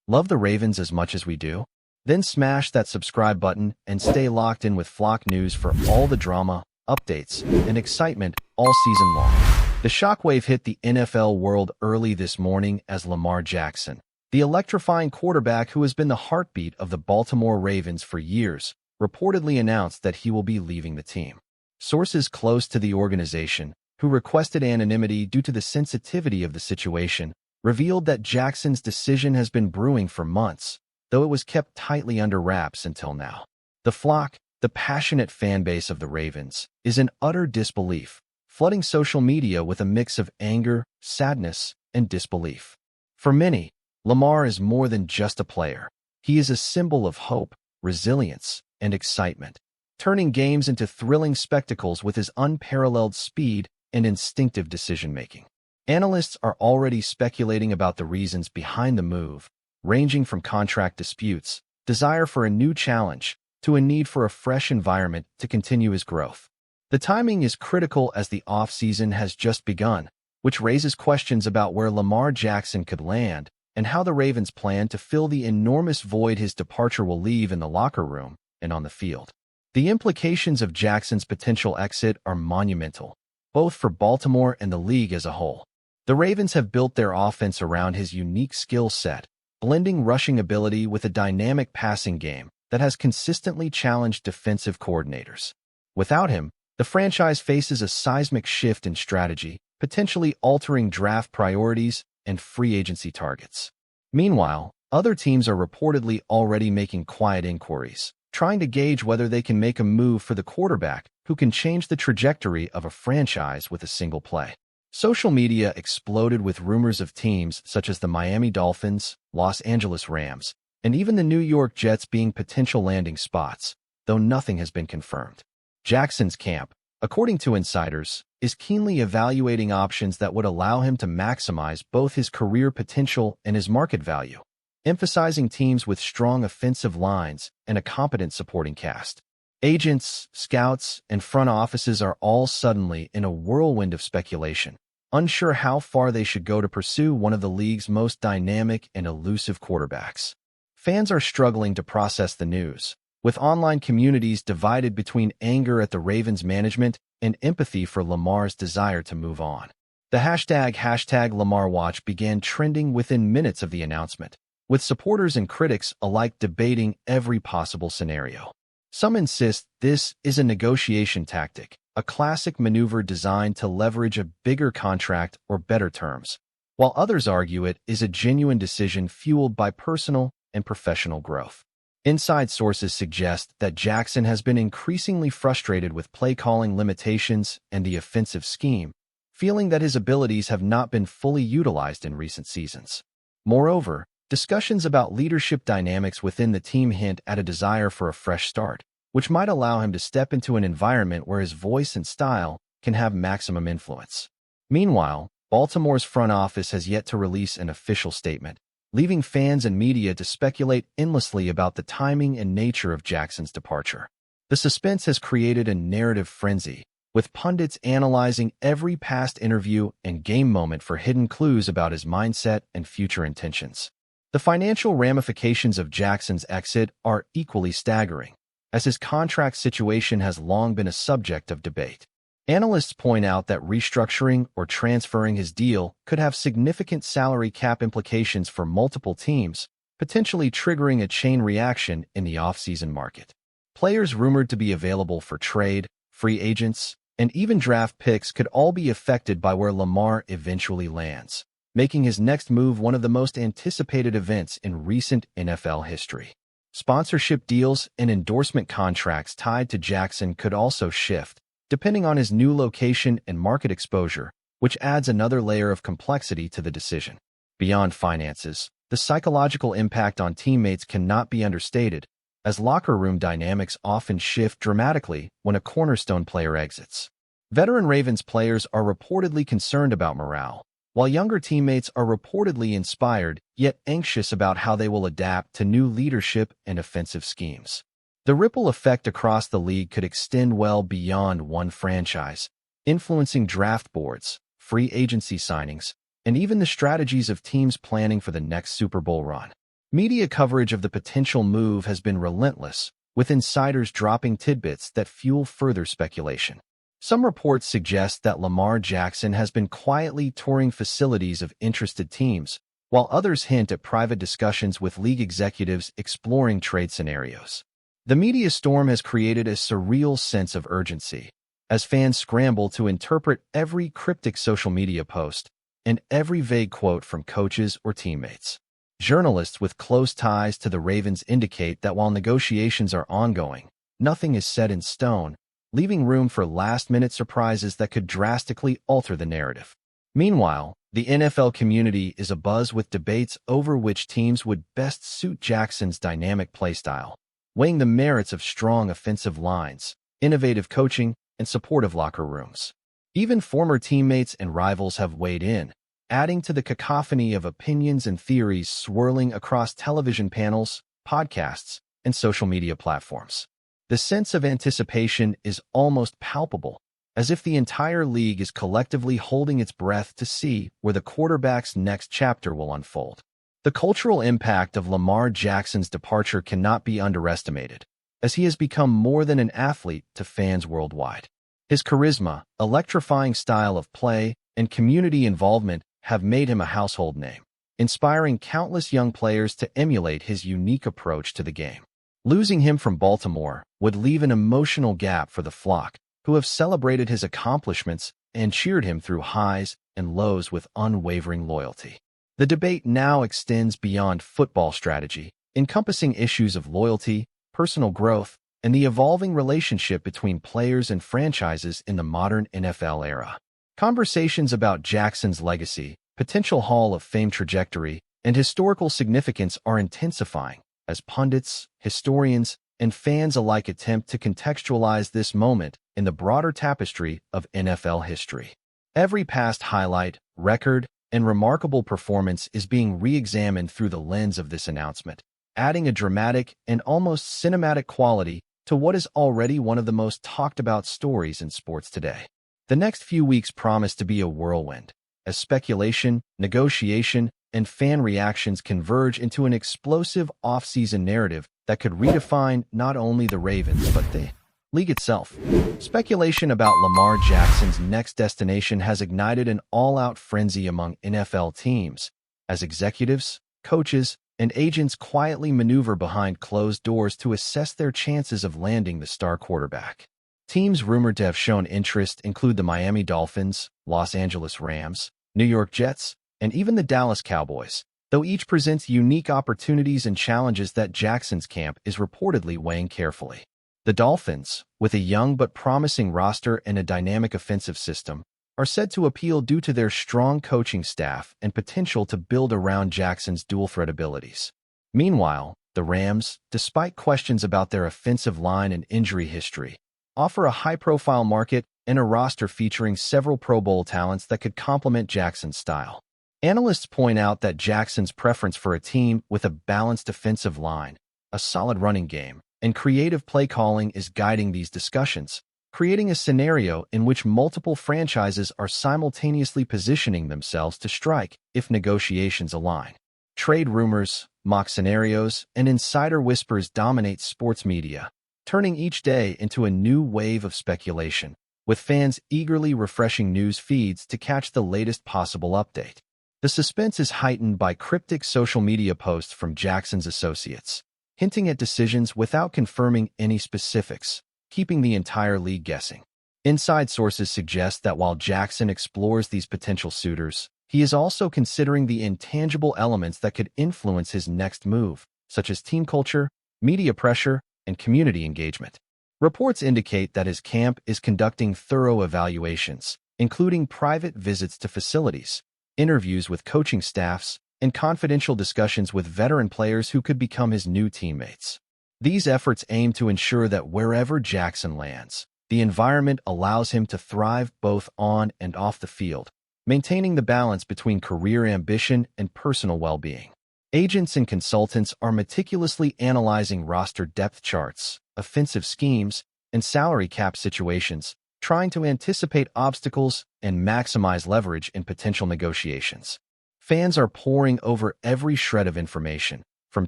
Love the Ravens as much as we do? Then smash that subscribe button and stay locked in with Flock News for all the drama, updates, and excitement all season long. The shockwave hit the NFL world early this morning as Lamar Jackson, the electrifying quarterback who has been the heartbeat of the Baltimore Ravens for years, reportedly announced that he will be leaving the team. Sources close to the organization, who requested anonymity due to the sensitivity of the situation, revealed that Jackson's decision has been brewing for months, though it was kept tightly under wraps until now. The flock, the passionate fan base of the Ravens, is in utter disbelief, flooding social media with a mix of anger, sadness, and disbelief. For many, Lamar is more than just a player. He is a symbol of hope, resilience, and excitement, turning games into thrilling spectacles with his unparalleled speed and instinctive decision-making. Analysts are already speculating about the reasons behind the move, ranging from contract disputes, desire for a new challenge, to a need for a fresh environment to continue his growth. The timing is critical as the offseason has just begun, which raises questions about where Lamar Jackson could land and how the Ravens plan to fill the enormous void his departure will leave in the locker room and on the field. The implications of Jackson's potential exit are monumental, both for Baltimore and the league as a whole. The Ravens have built their offense around his unique skill set, blending rushing ability with a dynamic passing game that has consistently challenged defensive coordinators. Without him, the franchise faces a seismic shift in strategy, potentially altering draft priorities and free agency targets. Meanwhile, other teams are reportedly already making quiet inquiries, trying to gauge whether they can make a move for the quarterback who can change the trajectory of a franchise with a single play. Social media exploded with rumors of teams such as the Miami Dolphins, Los Angeles Rams, and even the New York Jets being potential landing spots, though nothing has been confirmed. Jackson's camp, according to insiders, is keenly evaluating options that would allow him to maximize both his career potential and his market value, emphasizing teams with strong offensive lines and a competent supporting cast. Agents, scouts, and front offices are all suddenly in a whirlwind of speculation, unsure how far they should go to pursue one of the league's most dynamic and elusive quarterbacks. Fans are struggling to process the news, with online communities divided between anger at the Ravens' management and empathy for Lamar's desire to move on. The hashtag #LamarWatch began trending within minutes of the announcement, with supporters and critics alike debating every possible scenario. Some insist this is a negotiation tactic, a classic maneuver designed to leverage a bigger contract or better terms, while others argue it is a genuine decision fueled by personal and professional growth. Inside sources suggest that Jackson has been increasingly frustrated with play-calling limitations and the offensive scheme, feeling that his abilities have not been fully utilized in recent seasons. Moreover, discussions about leadership dynamics within the team hint at a desire for a fresh start, which might allow him to step into an environment where his voice and style can have maximum influence. Meanwhile, Baltimore's front office has yet to release an official statement, leaving fans and media to speculate endlessly about the timing and nature of Jackson's departure. The suspense has created a narrative frenzy, with pundits analyzing every past interview and game moment for hidden clues about his mindset and future intentions. The financial ramifications of Jackson's exit are equally staggering, as his contract situation has long been a subject of debate. Analysts point out that restructuring or transferring his deal could have significant salary cap implications for multiple teams, potentially triggering a chain reaction in the offseason market. Players rumored to be available for trade, free agents, and even draft picks could all be affected by where Lamar eventually lands, making his next move one of the most anticipated events in recent NFL history. Sponsorship deals and endorsement contracts tied to Jackson could also shift, depending on his new location and market exposure, which adds another layer of complexity to the decision. Beyond finances, the psychological impact on teammates cannot be understated, as locker room dynamics often shift dramatically when a cornerstone player exits. Veteran Ravens players are reportedly concerned about morale, while younger teammates are reportedly inspired yet anxious about how they will adapt to new leadership and offensive schemes. The ripple effect across the league could extend well beyond one franchise, influencing draft boards, free agency signings, and even the strategies of teams planning for the next Super Bowl run. Media coverage of the potential move has been relentless, with insiders dropping tidbits that fuel further speculation. Some reports suggest that Lamar Jackson has been quietly touring facilities of interested teams, while others hint at private discussions with league executives exploring trade scenarios. The media storm has created a surreal sense of urgency, as fans scramble to interpret every cryptic social media post and every vague quote from coaches or teammates. Journalists with close ties to the Ravens indicate that while negotiations are ongoing, nothing is set in stone, leaving room for last-minute surprises that could drastically alter the narrative. Meanwhile, the NFL community is abuzz with debates over which teams would best suit Jackson's dynamic playstyle, weighing the merits of strong offensive lines, innovative coaching, and supportive locker rooms. Even former teammates and rivals have weighed in, adding to the cacophony of opinions and theories swirling across television panels, podcasts, and social media platforms. The sense of anticipation is almost palpable, as if the entire league is collectively holding its breath to see where the quarterback's next chapter will unfold. The cultural impact of Lamar Jackson's departure cannot be underestimated, as he has become more than an athlete to fans worldwide. His charisma, electrifying style of play, and community involvement have made him a household name, inspiring countless young players to emulate his unique approach to the game. Losing him from Baltimore would leave an emotional gap for the flock, who have celebrated his accomplishments and cheered him through highs and lows with unwavering loyalty. The debate now extends beyond football strategy, encompassing issues of loyalty, personal growth, and the evolving relationship between players and franchises in the modern NFL era. Conversations about Jackson's legacy, potential Hall of Fame trajectory, and historical significance are intensifying as pundits, historians, and fans alike attempt to contextualize this moment in the broader tapestry of NFL history. Every past highlight, record, and remarkable performance is being re-examined through the lens of this announcement, adding a dramatic and almost cinematic quality to what is already one of the most talked-about stories in sports today. The next few weeks promise to be a whirlwind, as speculation, negotiation, and fan reactions converge into an explosive off-season narrative that could redefine not only the Ravens but the league itself. Speculation about Lamar Jackson's next destination has ignited an all-out frenzy among NFL teams, as executives, coaches, and agents quietly maneuver behind closed doors to assess their chances of landing the star quarterback. Teams rumored to have shown interest include the Miami Dolphins, Los Angeles Rams, New York Jets, and even the Dallas Cowboys, though each presents unique opportunities and challenges that Jackson's camp is reportedly weighing carefully. The Dolphins, with a young but promising roster and a dynamic offensive system, are said to appeal due to their strong coaching staff and potential to build around Jackson's dual-threat abilities. Meanwhile, the Rams, despite questions about their offensive line and injury history, offer a high-profile market and a roster featuring several Pro Bowl talents that could complement Jackson's style. Analysts point out that Jackson's preference for a team with a balanced offensive line, a solid running game, and creative play calling is guiding these discussions, creating a scenario in which multiple franchises are simultaneously positioning themselves to strike if negotiations align. Trade rumors, mock scenarios, and insider whispers dominate sports media, turning each day into a new wave of speculation, with fans eagerly refreshing news feeds to catch the latest possible update. The suspense is heightened by cryptic social media posts from Jackson's associates, hinting at decisions without confirming any specifics, keeping the entire league guessing. Inside sources suggest that while Jackson explores these potential suitors, he is also considering the intangible elements that could influence his next move, such as team culture, media pressure, and community engagement. Reports indicate that his camp is conducting thorough evaluations, including private visits to facilities, interviews with coaching staffs, and confidential discussions with veteran players who could become his new teammates. These efforts aim to ensure that wherever Jackson lands, the environment allows him to thrive both on and off the field, maintaining the balance between career ambition and personal well-being. Agents and consultants are meticulously analyzing roster depth charts, offensive schemes, and salary cap situations, trying to anticipate obstacles and maximize leverage in potential negotiations. Fans are poring over every shred of information, from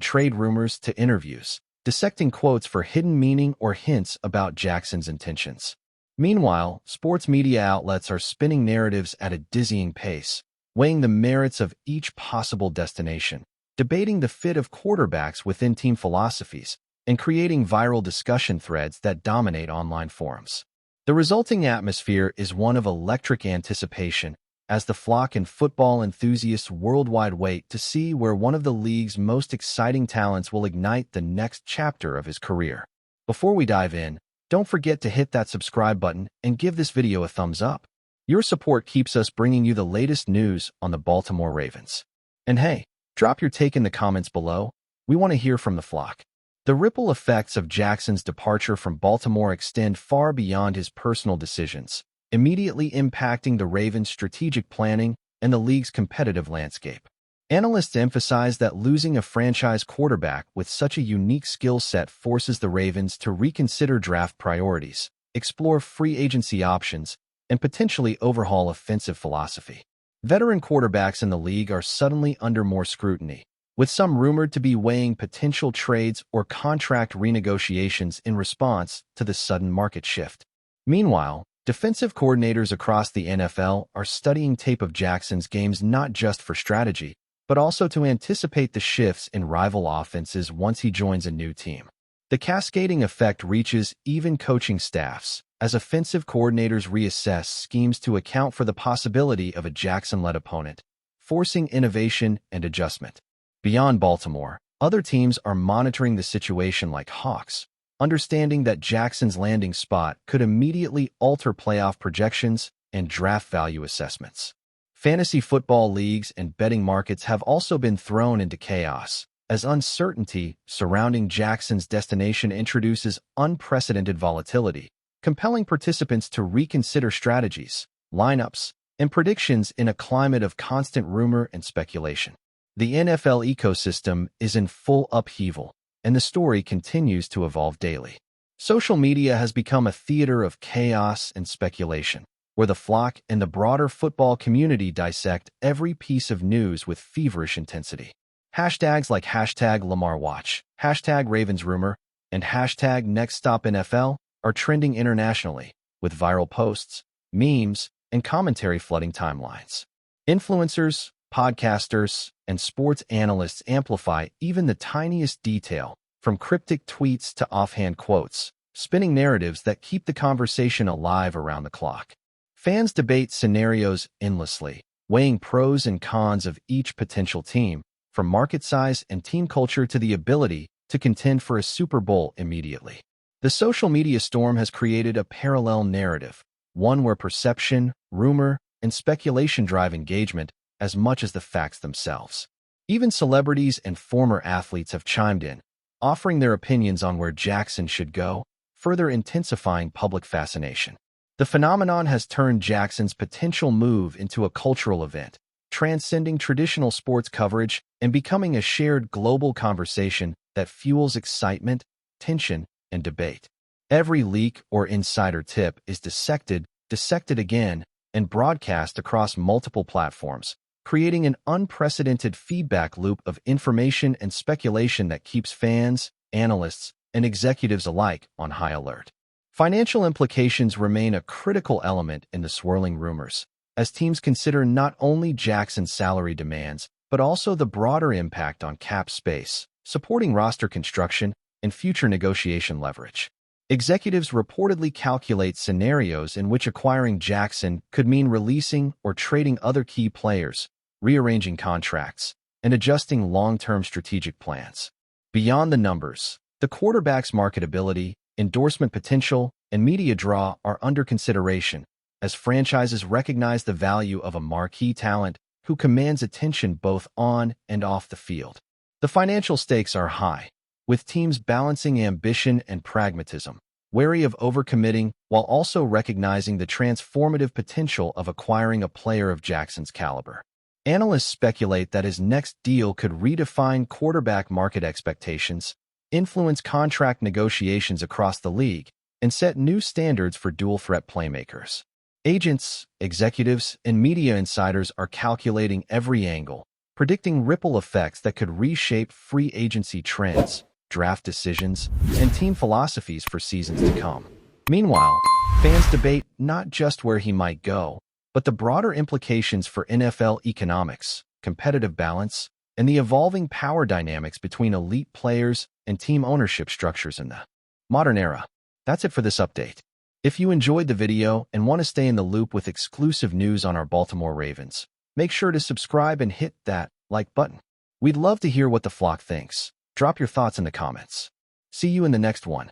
trade rumors to interviews, dissecting quotes for hidden meaning or hints about Jackson's intentions. Meanwhile, sports media outlets are spinning narratives at a dizzying pace, weighing the merits of each possible destination, debating the fit of quarterbacks within team philosophies, and creating viral discussion threads that dominate online forums. The resulting atmosphere is one of electric anticipation, as the flock and football enthusiasts worldwide wait to see where one of the league's most exciting talents will ignite the next chapter of his career. Before we dive in, don't forget to hit that subscribe button and give this video a thumbs up. Your support keeps us bringing you the latest news on the Baltimore Ravens. And hey, drop your take in the comments below. We want to hear from the flock. The ripple effects of Jackson's departure from Baltimore extend far beyond his personal decisions, immediately impacting the Ravens' strategic planning and the league's competitive landscape. Analysts emphasize that losing a franchise quarterback with such a unique skill set forces the Ravens to reconsider draft priorities, explore free agency options, and potentially overhaul offensive philosophy. Veteran quarterbacks in the league are suddenly under more scrutiny, with some rumored to be weighing potential trades or contract renegotiations in response to the sudden market shift. Meanwhile, defensive coordinators across the NFL are studying tape of Jackson's games not just for strategy, but also to anticipate the shifts in rival offenses once he joins a new team. The cascading effect reaches even coaching staffs, as offensive coordinators reassess schemes to account for the possibility of a Jackson-led opponent, forcing innovation and adjustment. Beyond Baltimore, other teams are monitoring the situation like hawks, understanding that Jackson's landing spot could immediately alter playoff projections and draft value assessments. Fantasy football leagues and betting markets have also been thrown into chaos, as uncertainty surrounding Jackson's destination introduces unprecedented volatility, compelling participants to reconsider strategies, lineups, and predictions in a climate of constant rumor and speculation. The NFL ecosystem is in full upheaval, and the story continues to evolve daily. Social media has become a theater of chaos and speculation, where the flock and the broader football community dissect every piece of news with feverish intensity. Hashtags like #LamarWatch, #RavensRumor, and #NextStopNFL are trending internationally, with viral posts, memes, and commentary flooding timelines. Influencers, podcasters, and sports analysts amplify even the tiniest detail, from cryptic tweets to offhand quotes, spinning narratives that keep the conversation alive around the clock. Fans debate scenarios endlessly, weighing pros and cons of each potential team, from market size and team culture to the ability to contend for a Super Bowl immediately. The social media storm has created a parallel narrative, one where perception, rumor, and speculation drive engagement as much as the facts themselves. Even celebrities and former athletes have chimed in, offering their opinions on where Jackson should go, further intensifying public fascination. The phenomenon has turned Jackson's potential move into a cultural event, transcending traditional sports coverage and becoming a shared global conversation that fuels excitement, tension, and debate. Every leak or insider tip is dissected again, and broadcast across multiple platforms, creating an unprecedented feedback loop of information and speculation that keeps fans, analysts, and executives alike on high alert. Financial implications remain a critical element in the swirling rumors, as teams consider not only Jackson's salary demands, but also the broader impact on cap space, supporting roster construction, and future negotiation leverage. Executives reportedly calculate scenarios in which acquiring Jackson could mean releasing or trading other key players, rearranging contracts, and adjusting long-term strategic plans. Beyond the numbers, the quarterback's marketability, endorsement potential, and media draw are under consideration, as franchises recognize the value of a marquee talent who commands attention both on and off the field. The financial stakes are high, with teams balancing ambition and pragmatism, wary of overcommitting while also recognizing the transformative potential of acquiring a player of Jackson's caliber. Analysts speculate that his next deal could redefine quarterback market expectations, influence contract negotiations across the league, and set new standards for dual-threat playmakers. Agents, executives, and media insiders are calculating every angle, predicting ripple effects that could reshape free agency trends, draft decisions, and team philosophies for seasons to come. Meanwhile, fans debate not just where he might go, but the broader implications for NFL economics, competitive balance, and the evolving power dynamics between elite players and team ownership structures in the modern era. That's it for this update. If you enjoyed the video and want to stay in the loop with exclusive news on our Baltimore Ravens, make sure to subscribe and hit that like button. We'd love to hear what the flock thinks. Drop your thoughts in the comments. See you in the next one.